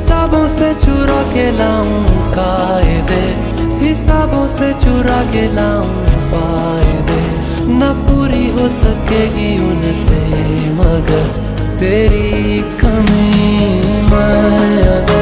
किताबों से चुरा के लाऊं कायदे, हिसाबों से चुरा के लाऊं फायदे। न पूरी हो सकेगी उनसे मगर तेरी कमी मैं अगर